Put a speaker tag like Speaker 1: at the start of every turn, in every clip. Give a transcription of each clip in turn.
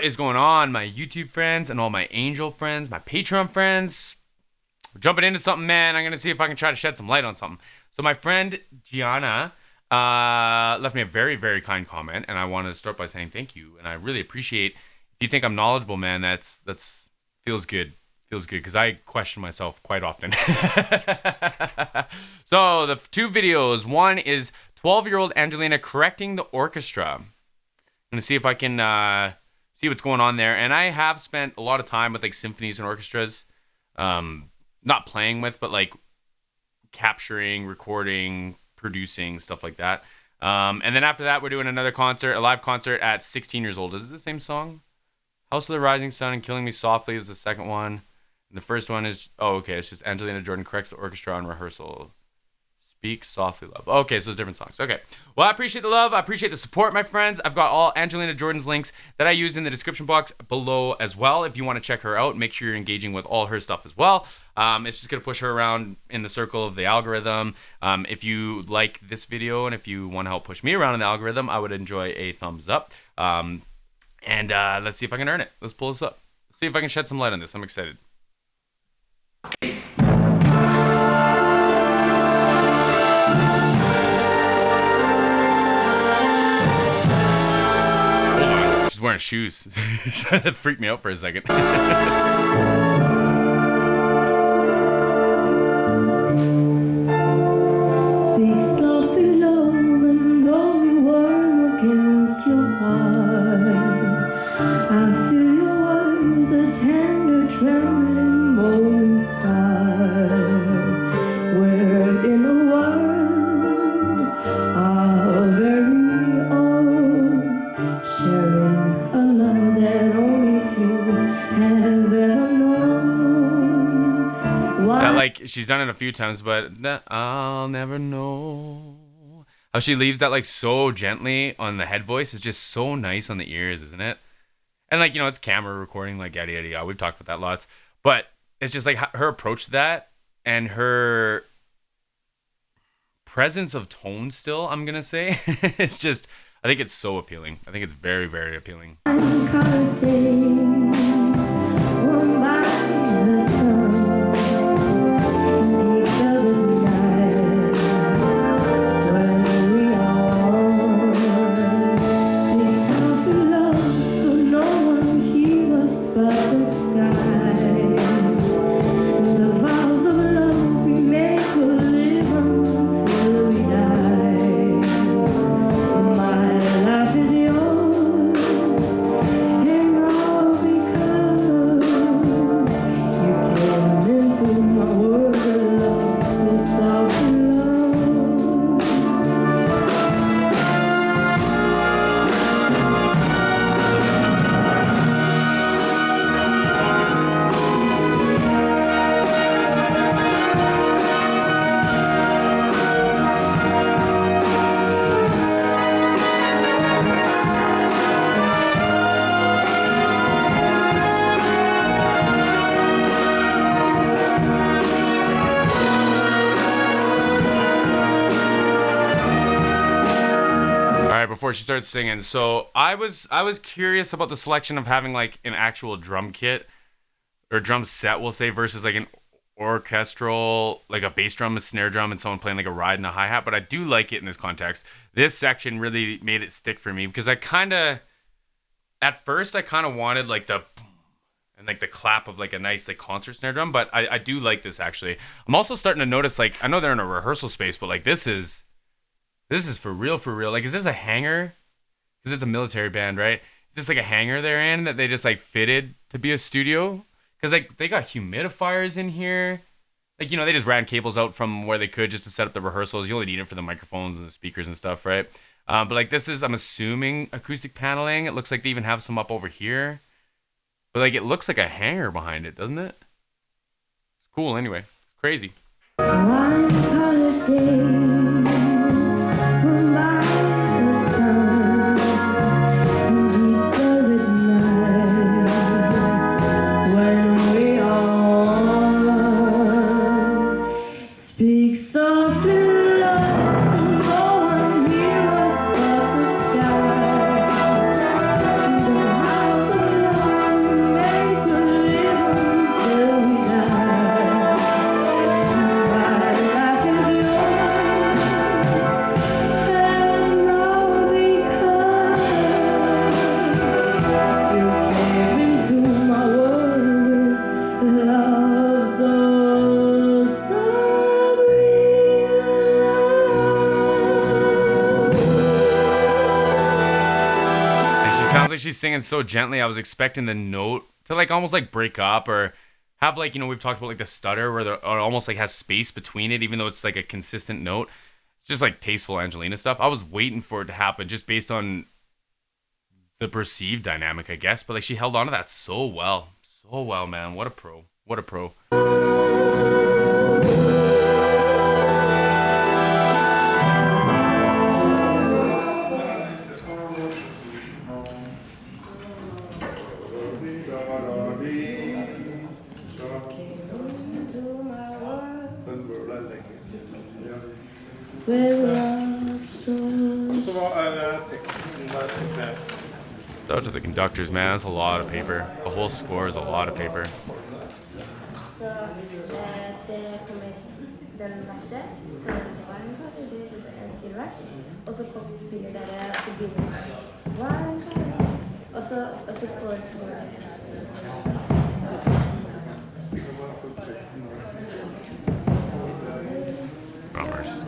Speaker 1: What is going on, my YouTube friends and all my Angel friends, my Patreon friends? We're jumping into something, man. I'm going to see if I can try to shed some light on something. So my friend Gianna left me a very, very kind comment, and I wanted to start by saying thank you. And I really appreciate, if you think I'm knowledgeable, man, that's feels good. Feels good, because I question myself quite often. So the two videos, one is 12-year-old Angelina correcting the orchestra. I'm going to see if I can see what's going on there. And I have spent a lot of time with like symphonies and orchestras, not playing with, but like capturing, recording, producing, stuff like that. And then after that, we're doing another concert, a live concert at 16 years old. Is it the same song? House of the Rising Sun and Killing Me Softly is the second one. And the first one is, oh, okay, it's just Angelina Jordan corrects the orchestra on rehearsal. Speak Softly Love. Okay, so it's different songs. Okay. Well, I appreciate the love. I appreciate the support, my friends. I've got all Angelina Jordan's links that I use in the description box below as well. If you want to check her out, make sure you're engaging with all her stuff as well. It's just going to push her around in the circle of the algorithm. If you like this video and if you want to help push me around in the algorithm, I would enjoy a thumbs up. And let's see if I can earn it. Let's pull this up. Let's see if I can shed some light on this. I'm excited. She's wearing shoes. That freaked me out for a second. Like, she's done it a few times, but I'll never know. How she leaves that like so gently on the head voice is just so nice on the ears, isn't it? And like, you know, it's camera recording, like yada yada yada. We've talked about that lots, but it's just like her approach to that and her presence of tone still, I'm gonna say. It's just, I think it's so appealing. I think it's very, very appealing. Before she starts singing, so I was curious about the selection of having like an actual drum kit or drum set, we'll say, versus like an orchestral, like a bass drum, a snare drum, and someone playing like a ride and a hi-hat. But I do like it in this context. This section really made it stick for me because at first I kind of wanted like the and like the clap of like a nice like concert snare drum, but I do like this actually. I'm also starting to notice, like, I know they're in a rehearsal space, but like this is for real, for real. Like, is this a hangar? Because it's a military band, right? Is this like a hangar they're in that they just like fitted to be a studio? Because like they got humidifiers in here. Like, you know, they just ran cables out from where they could just to set up the rehearsals. You only need it for the microphones and the speakers and stuff, right? But like this is, I'm assuming, acoustic paneling. It looks like they even have some up over here. But like it looks like a hangar behind it, doesn't it? It's cool anyway. It's crazy. sounds like she's singing so gently. I was expecting the note to like almost like break up or have like, you know, we've talked about like the stutter where it almost like has space between it, even though it's like a consistent note. It's just like tasteful Angelina stuff. I was waiting for it to happen just based on the perceived dynamic, I guess. But like she held on to that so well. So well, man. What a pro. What a pro. Shout out to the conductors, man. That's a lot of paper. The whole score is a lot of paper. Drummers.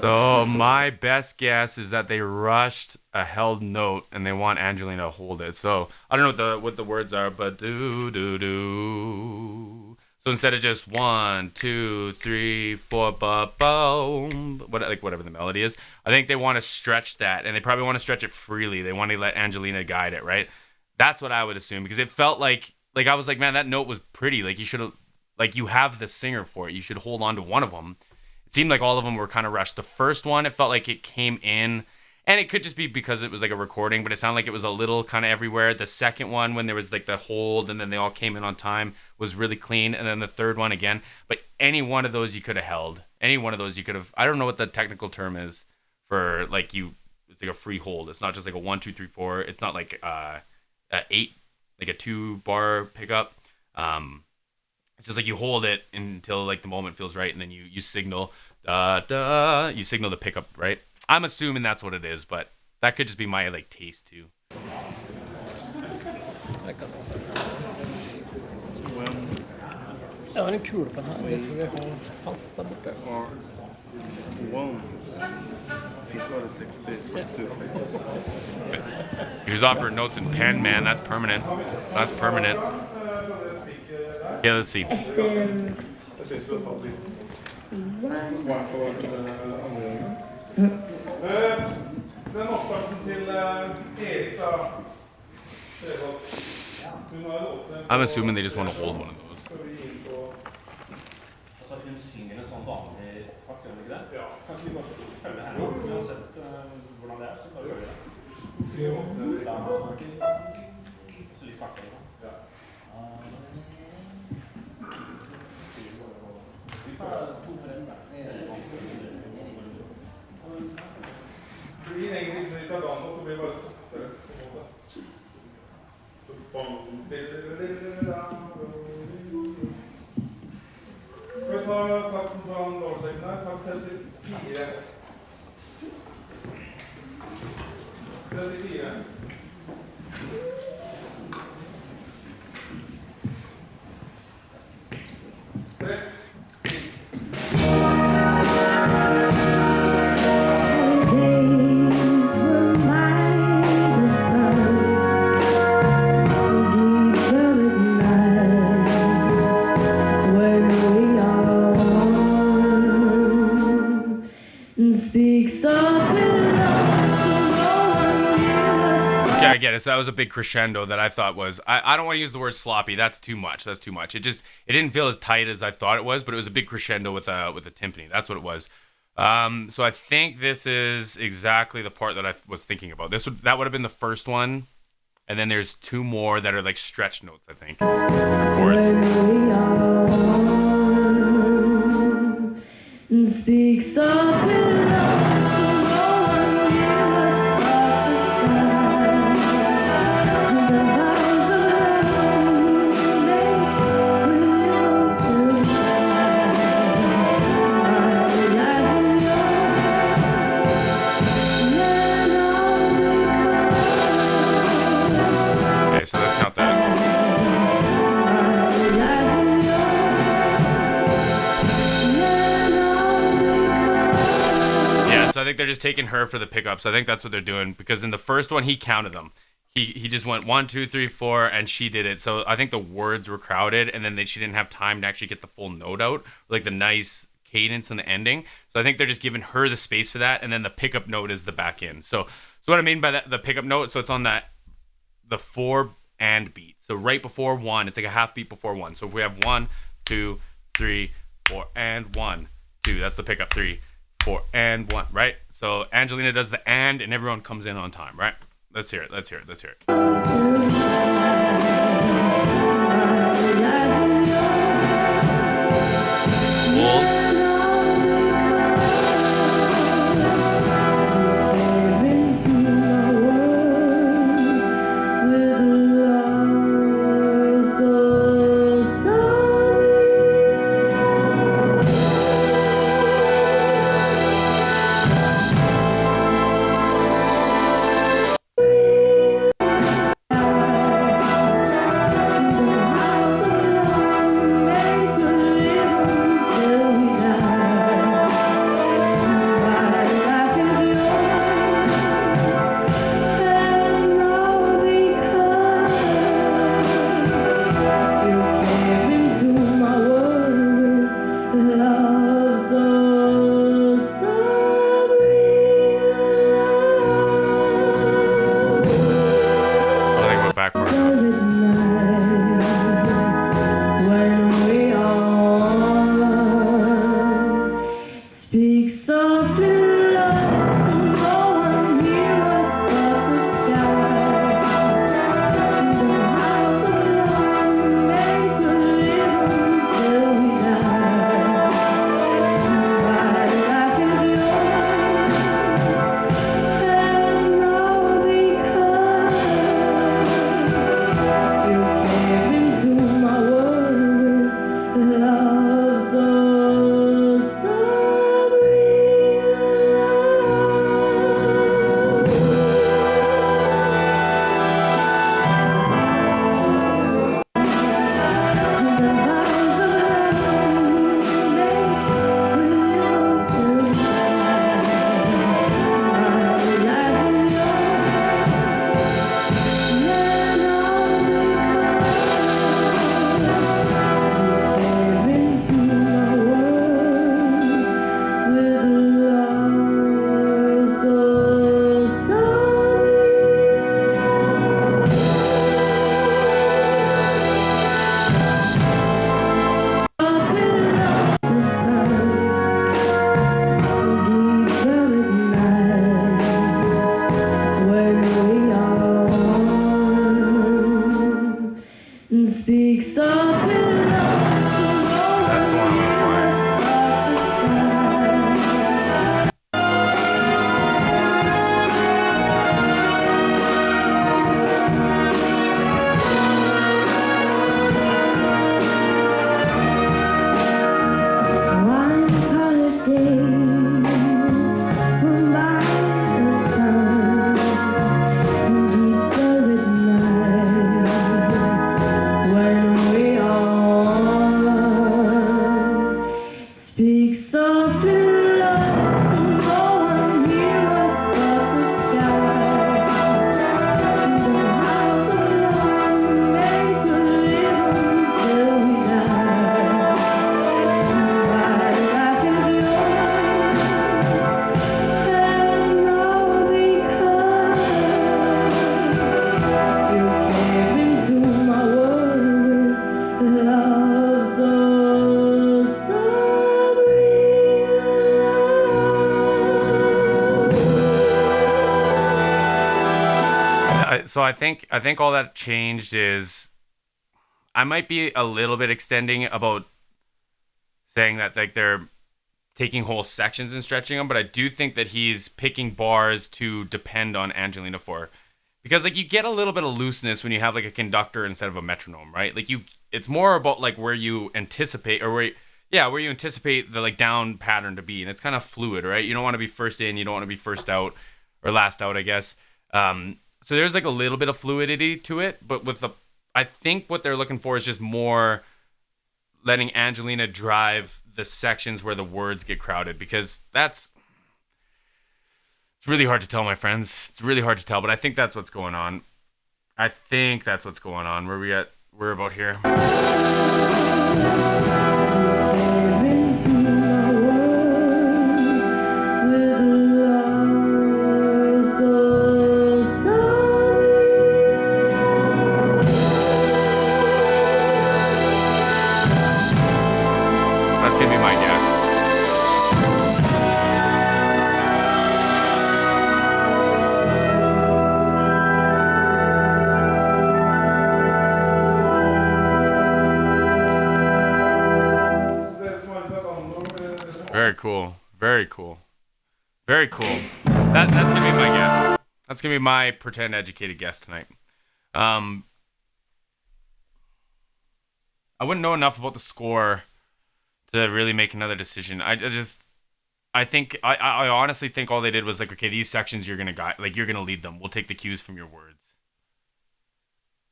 Speaker 1: So my best guess is that they rushed a held note and they want Angelina to hold it. So I don't know what the words are, but do do do. So instead of just 1, 2, 3, 4, boom, whatever the melody is, I think they want to stretch that, and they probably want to stretch it freely. They want to let Angelina guide it, right? That's what I would assume, because it felt like I was like, man, that note was pretty. Like you should have, like you have the singer for it. You should hold on to one of them. It seemed like all of them were kind of rushed. The first one, it felt like it came in, and it could just be because it was like a recording, but it sounded like it was a little kind of everywhere. The second one, when there was like the hold and then they all came in on time, was really clean. And then the third one again. But any one of those you could have held. Any one of those you could have. I don't know what the technical term is for like it's like a free hold. It's not just like a 1, 2, 3, 4. It's not like a 8, like a 2-bar pickup. It's just like you hold it until like the moment feels right, and then you signal you signal the pickup, right? I'm assuming that's what it is, but that could just be my like taste too.
Speaker 2: Ja, det är kul på den här. Det står det fast där borta.
Speaker 3: Wow. Fick vara textil.
Speaker 1: He was offering notes in pen, man. That's permanent. That's permanent. Yeah, let's see. I'm assuming they just want to hold one of those. Yeah, I get it. So that was a big crescendo that I thought was, I don't want to use the word sloppy. That's too much. That's too much. It didn't feel as tight as I thought it was, but it was a big crescendo with a timpani. That's what it was. So I think this is exactly the part that I was thinking about. That would have been the first one, and then there's 2 more that are like stretch notes, I think. Speak so let's count that. think they're just taking her for the pickups. I think that's what they're doing because in the first one he counted them. He just went 1, 2, 3, 4, and she did it. So I think the words were crowded, and then she didn't have time to actually get the full note out, like the nice cadence and the ending. So I think they're just giving her the space for that, and then the pickup note is the back end. So what I mean by that, the pickup note, so it's on the 4 and beat. So right before 1, it's like a half beat before 1. So if we have 1, 2, 3, 4, and 1, 2, that's the pickup 3, 4, and 1, right? So Angelina does the and everyone comes in on time, right? Let's hear it. Let's hear it. Let's hear it. Hold. So I think all that changed is I might be a little bit extending about saying that like they're taking whole sections and stretching them, but I do think that he's picking bars to depend on Angelina for, because like you get a little bit of looseness when you have like a conductor instead of a metronome, right? Like it's more about like where you anticipate or where you anticipate the like down pattern to be, and it's kind of fluid, right? You don't want to be first in, you don't want to be first out or last out, I guess. So there's like a little bit of fluidity to it, but I think what they're looking for is just more letting Angelina drive the sections where the words get crowded, because that's It's really hard to tell, my friends. It's really hard to tell, but I think that's what's going on. I think that's what's going on. Where we at? We're about here. That's gonna be my guess. Very cool. Very cool. Very cool. That's gonna be my guess. That's gonna be my pretend educated guess tonight. I wouldn't know enough about the score to really make another decision. I honestly think all they did was like, okay, these sections you're gonna lead them. We'll take the cues from your words.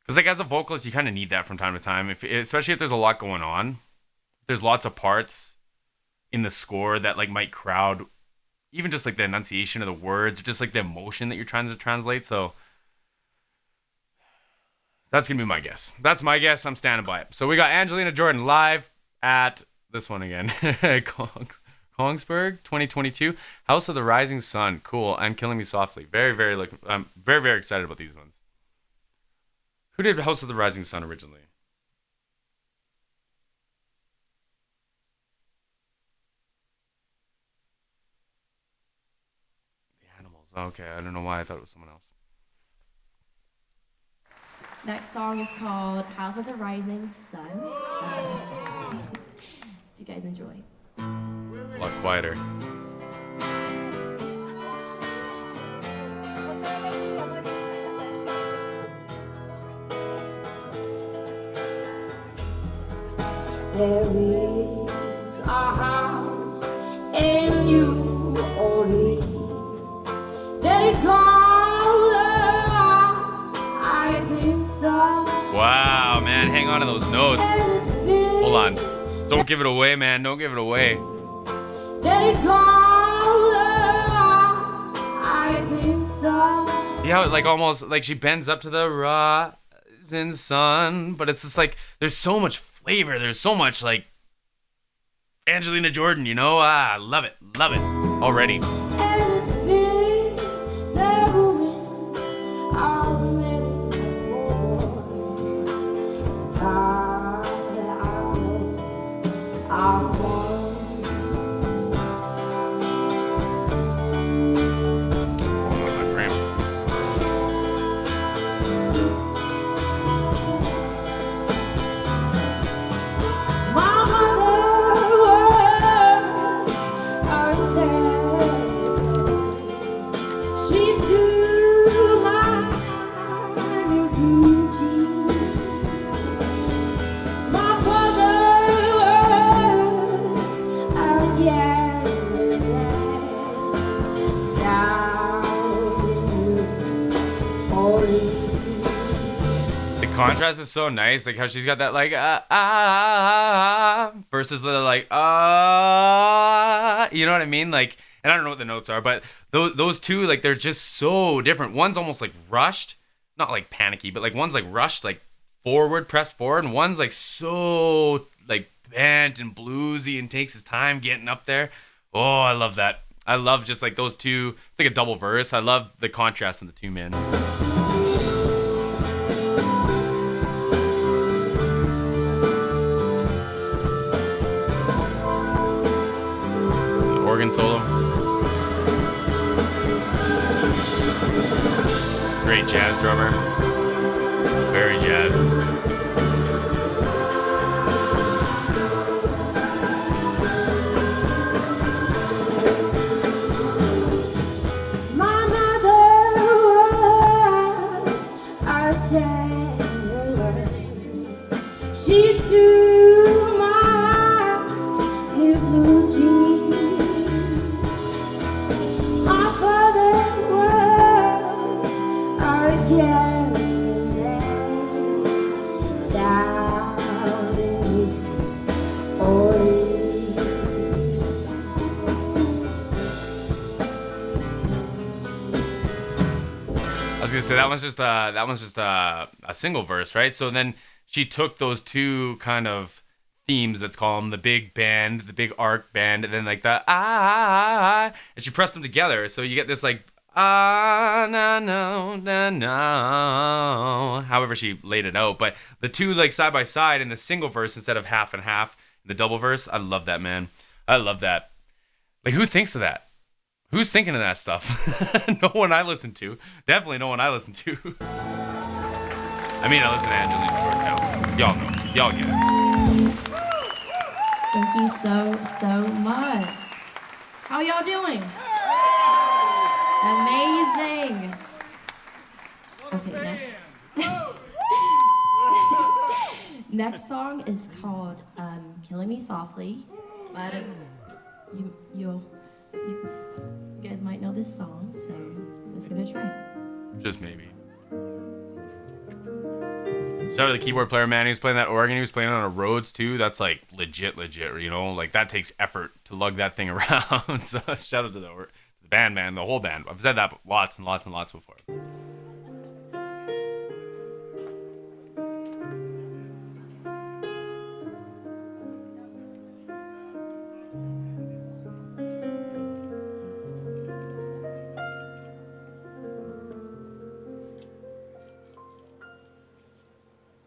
Speaker 1: Because like as a vocalist, you kind of need that from time to time. Especially if there's a lot going on. There's lots of parts in the score that like might crowd even just like the enunciation of the words, just like the emotion that you're trying to translate. So that's gonna be my guess. That's my guess. I'm standing by it. So we got Angelina Jordan live at this one again, Kongsberg 2022, House of the Rising Sun. Cool. And Killing Me Softly. I'm very, very excited about these ones. Who did House of the Rising Sun originally? Okay, I don't know why I thought it was someone else.
Speaker 4: Next song is called House of the Rising Sun. If you guys enjoy.
Speaker 1: A lot quieter.
Speaker 5: There is a house in New Orleans. They call the rising sun.
Speaker 1: Wow, man, hang on to those notes. Hold on. Don't give it away, man. Don't give it away.
Speaker 5: They call the rising sun.
Speaker 1: See how it like almost like she bends up to the rising sun, but it's just like there's so much flavor. There's so much like Angelina Jordan, you know? Love it already.
Speaker 5: And it's been the ruin of many more. I know I'm one.
Speaker 1: Oh, my frame.
Speaker 5: My mother was a tale. She's to my new beauty. My father was a galley man down in New Orleans.
Speaker 1: The contrast is so nice, like how she's got that like versus the like you know what I mean? Like, and I don't know what the notes are, but those two, like, they're just so different. One's almost like rushed, not like panicky, but like one's like rushed, like forward, pressed forward, and one's like so like bent and bluesy and takes his time getting up there. Oh, I love that. I love just like those two. It's like a double verse. I love the contrast in the two, man. Organ solo. Great jazz drummer. Very jazz.
Speaker 5: My mother was a tailor. She's to my new blue jeans. My father was a galley man down in New Orleans.
Speaker 1: gonna say that one's just a single verse, right? So then she took those two kind of themes, let's call them, the big bend, the big arc bend, and then like the and she pressed them together. So you get this like no no no no. However she laid it out, but the two like side by side in the single verse instead of half and half in the double verse. I love that, man. I love that. Like, who thinks of that? Who's thinking of that stuff? No one I listen to. Definitely no one I listen to. I mean, I listen to Angelina. Y'all know. Y'all get it.
Speaker 4: Thank you so much. How y'all doing? Amazing. Okay, next. Next song is called "Killing Me Softly." But you guys might know this song, so let's give it a try.
Speaker 1: Just maybe. Shout out to the keyboard player, man. He was playing that organ. He was playing on a Rhodes too. That's like legit, you know? Like, that takes effort to lug that thing around. So shout out to the band, man, the whole band. I've said that lots and lots and lots before.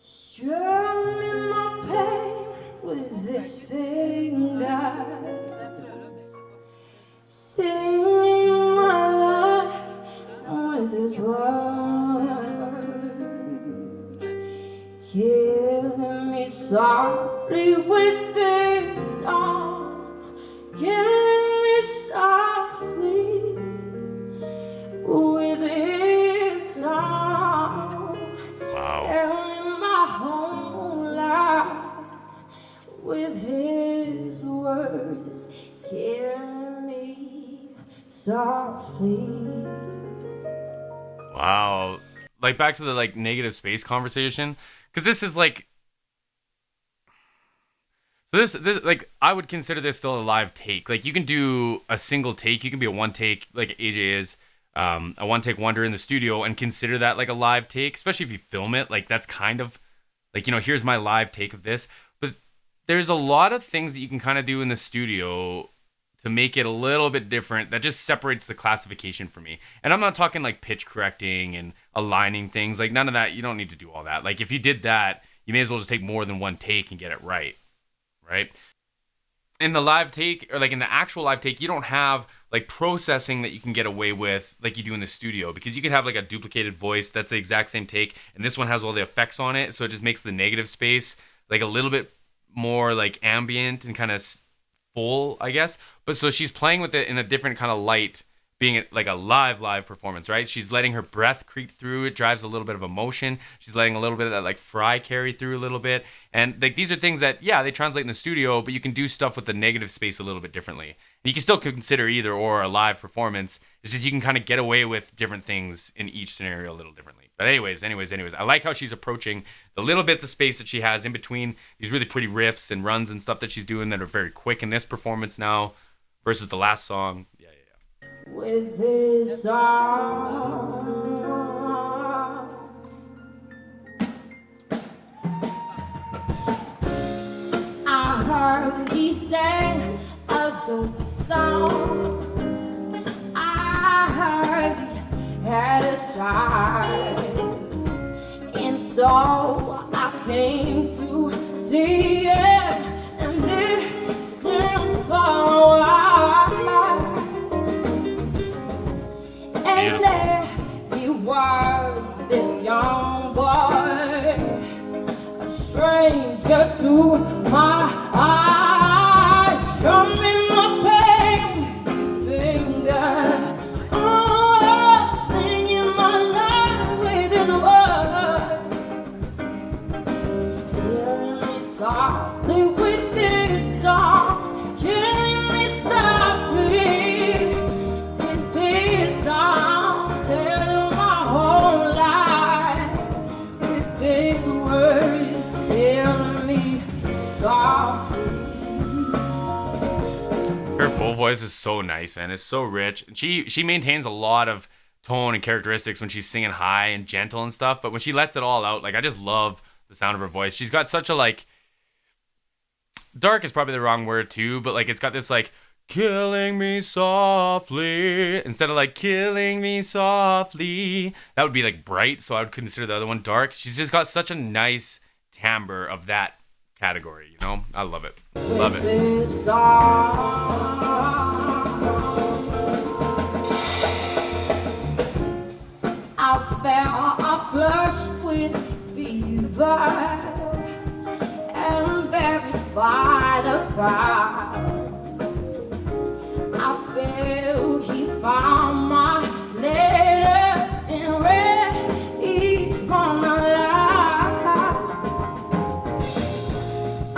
Speaker 5: Stir me my pain with this finger, singing my life with his words, killing me softly with this song, killing me softly with this song.
Speaker 1: Wow.
Speaker 5: With his words, killing me softly.
Speaker 1: Wow. Like, back to the like negative space conversation, because this is like, so this like, I would consider this still a live take. Like, you can do a single take, you can be a one take like AJ is, a one take wonder in the studio, and consider that like a live take, especially if you film it. Like, that's kind of like, you know, here's my live take of this. But there's a lot of things that you can kind of do in the studio to make it a little bit different that just separates the classification for me. And I'm not talking like pitch correcting and aligning things. Like, none of that. You don't need to do all that. Like, if you did that, you may as well just take more than one take and get it right. Right? In the live take, or like in the actual live take, you don't have like processing that you can get away with like you do in the studio, because you could have like a duplicated voice that's the exact same take, and this one has all the effects on it, so it just makes the negative space like a little bit more like ambient and kind of full, I guess. But so she's playing with it in a different kind of light, being like a live performance, right? She's letting her breath creep through. It drives a little bit of emotion. She's letting a little bit of that like fry carry through a little bit. And like, these are things that, yeah, they translate in the studio, but you can do stuff with the negative space a little bit differently. And you can still consider either or a live performance. It's just you can kind of get away with different things in each scenario a little differently. But anyways, I like how she's approaching the little bits of space that she has in between these really pretty riffs and runs and stuff that she's doing that are very quick in this performance now versus the last song. Yeah.
Speaker 5: With this song, I heard he sang a good song. I heard he had a style, and so I came to see him and listen for a while. And there he was, this young boy, a stranger to my eyes, strumming my pain with his finger, oh, singing my life with his words, killing me softly with this song, killing me softly with this song.
Speaker 1: Her full voice is so nice, man. It's so rich. She maintains a lot of tone and characteristics when she's singing high and gentle and stuff. But when she lets it all out, like I just love the sound of her voice. She's got such a like dark is probably the wrong word too, but like it's got this like killing me softly instead of like killing me softly. That would be like bright, so I would consider the other one dark. She's just got such a nice timbre of that category, you know? I love it. Love it.
Speaker 5: This song, I felt a flush with fever, embarrassed by the crowd. I felt he found my letters in red, each from the lie.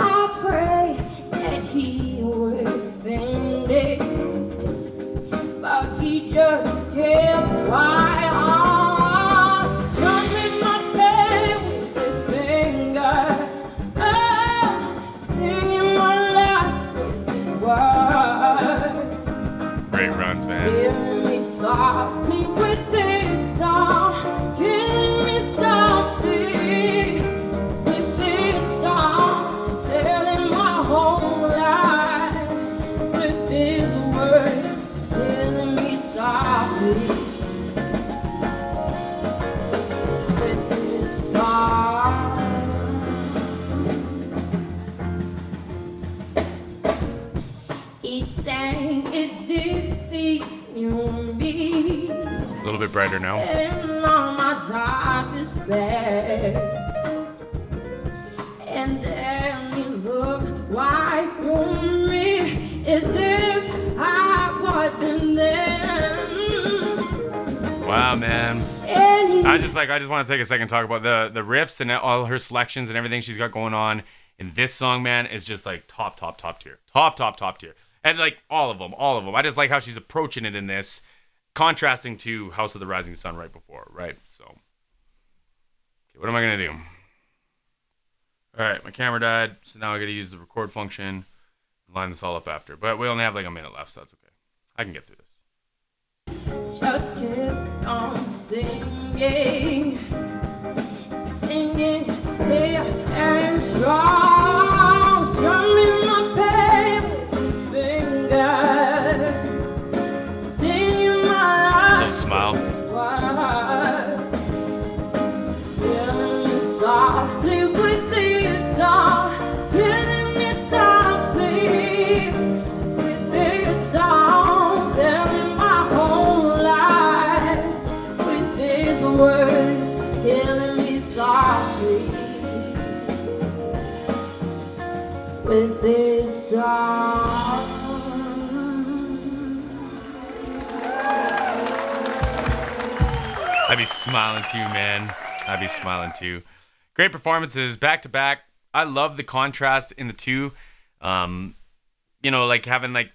Speaker 5: I pray that he would offend it, but he just kept right on, drumming my bed with his fingers, oh, singing my life with his words.
Speaker 1: Great runs, man.
Speaker 5: Killing me softly with this song, killing me softly with this song, telling my whole life with his words, killing me softly with this song. He sang, "Is this the new me?"
Speaker 1: A little bit brighter now.
Speaker 5: And all my dark despair. And then he looked right through me as if I wasn't there.
Speaker 1: Wow, man.
Speaker 5: And he
Speaker 1: I just want to take a second and talk about the riffs and all her selections and everything she's got going on in this song, man, is just like top tier. Top tier. And like all of them. I just like how she's approaching it in this, contrasting to House of the Rising Sun right before, right? So, okay, what am I going to do? All right, my camera died, so now I got to use the record function and line this all up after. But we only have like a minute left, so that's okay. I can get through this.
Speaker 5: just kept on singing, clear and strong, strumming my pain with his fingers, singing my
Speaker 1: Little smile.
Speaker 5: life, killing me softly with this song, killing me softly with this song, telling my whole life with his words, killing me softly with this song.
Speaker 1: I'd be smiling too, man. I'd be smiling too. Great performances, back to back. I love the contrast in the two. You know, like having like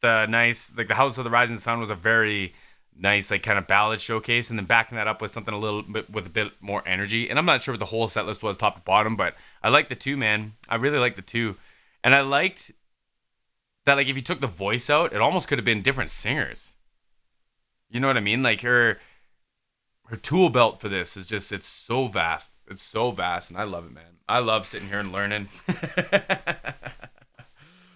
Speaker 1: the nice, like the House of the Rising Sun was a very nice, like kind of ballad showcase, and then backing that up with something a little bit with a bit more energy. And I'm not sure what the whole set list was top to bottom, but I like the two, man. I really like the two. And I liked that, like, if you took the voice out, it almost could have been different singers. You know what I mean? Like her tool belt for this is just, it's so vast. It's so vast, and I love it, man. I love sitting here and learning.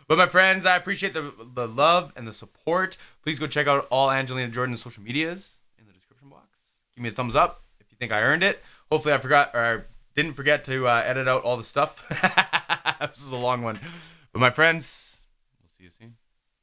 Speaker 1: But my friends, I appreciate the love and the support. Please go check out all Angelina Jordan's social medias in the description box. Give me a thumbs up if you think I earned it. Hopefully I didn't forget to edit out all the stuff. This is a long one. But my friends, we'll see you soon.